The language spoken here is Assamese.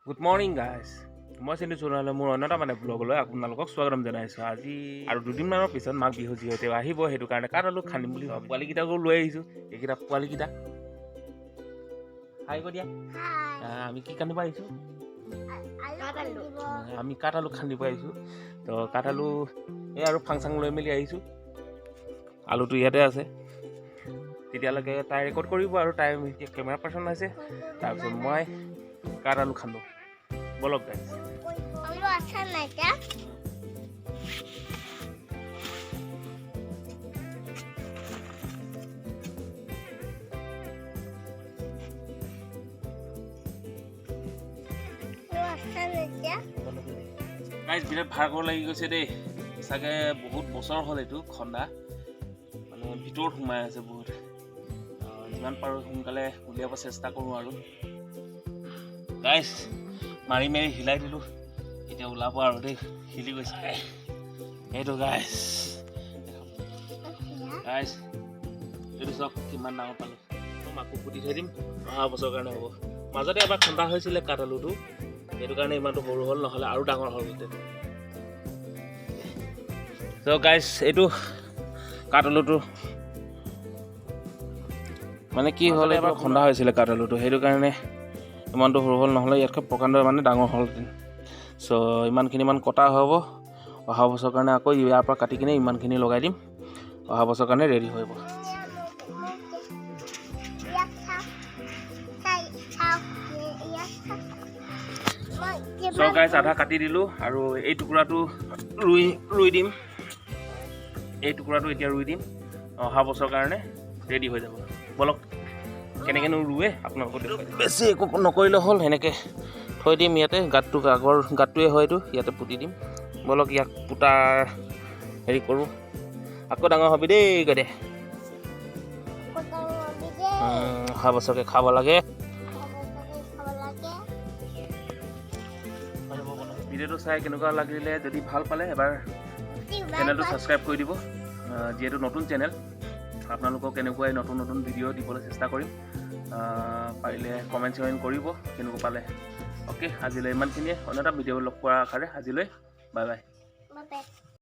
গুড মৰ্ণিং গাইজ মই চিনি চোনালে মোৰ অন্য এটা ব্লগলৈ আপোনালোকক স্বাগতম জনাইছোঁ আজি আৰু দুদিনমানৰ পিছত মাঘ বিহু যিহেতু আহিব সেইটো কাৰণে কাটালু খান্দিম বুলি পোৱালিকেইটাকো লৈ আহিছোঁ এইকেইটা পোৱালিকেইটা হাই কৈ দিয়া আমি কি খান্দিব আহিছোঁ আমি কাটালু খান্দিব আহিছোঁ তো কাটালু এই আৰু ফাংচাং লৈ মেলি আহিছোঁ আলুটো ইয়াতে আছে তেতিয়ালৈকে তাই ৰেকৰ্ড কৰিব আৰু তাই কেমেৰা পাৰ্চন আছে তাৰপিছত মই কাটালু খান্দো বলক গাইজ গাইজ বিৰাট ভাগৰ লাগি গৈছে দেই চাগে বহুত বছৰ হ'ল এইটো খন্দা মানে ভিতৰত সোমাই আছে বহুত যিমান পাৰোঁ সোনকালে উলিয়াব চেষ্টা কৰোঁ আৰু গাইজ মাৰি মাৰি হিলাই দিলোঁ এতিয়া ওলাব আৰু দেই হিলি গৈছে এইটো গাইজ গাইজ এইটো চাওক কিমান ডাঙৰ পালোঁ মই মাকো পুতি থৈ দিম অহা বছৰৰ কাৰণে হ'ব মাজতে এবাৰ ঠাণ্ডা হৈছিলে কাটালুটো সেইটো কাৰণে ইমানটো সৰু হ'ল নহ'লে আৰু ডাঙৰ হ'ল গোটেই ত' গাইজ এইটো কাটালুটো মানে কি হ'ল এবাৰ ঠাণ্ডা হৈছিলে কাটালুটো সেইটো কাৰণে ইমানটো সৰু হ'ল নহ'লে ইয়াতকৈ প্ৰকাণ্ড মানে ডাঙৰ হ'লহেঁতেন চ' ইমানখিনি কটা হ'ব অহা বছৰৰ কাৰণে আকৌ ইয়াৰ পৰা কাটি কিনে ইমানখিনি লগাই দিম অহা বছৰৰ কাৰণে ৰেডি হৈ যাব চ' গাইজ আধা কাটি দিলোঁ আৰু এই টুকুৰাটো ৰুই দিম এই টুকুৰাটো এতিয়া ৰুই দিম অহা বছৰৰ কাৰণে ৰেডি হৈ যাব বলক কেনেকৈনো ৰুৱে আপোনালোকক বেছি একো নকৰিলে হ'ল সেনেকৈ থৈ দিম ইয়াতে গাঁতটো আগৰ গাঁতটোৱে হয় এইটো ইয়াতে পুতি দিম বলক ইয়াক পুতাৰ হেৰি কৰোঁ আকৌ ডাঙৰ হ'বি দেই গদে অহা বছৰকৈ খাব লাগে ভিডিঅ'টো চাই কেনেকুৱা লাগিলে যদি ভাল পালে এবাৰ চেনেলটো ছাবস্ক্ৰাইব কৰি দিব যিহেতু নতুন চেনেল আপোনালোকক কেনেকুৱাই নতুন নতুন ভিডিঅ' দিবলৈ চেষ্টা কৰিম পাৰিলে কমেণ্ট কৰিব কেনেকুৱা পালে অ'কে আজিলৈ ইমানখিনিয়ে অন্য এটা ভিডিঅ' লগ পোৱাৰ আশাৰে আজিলৈ বাই বাই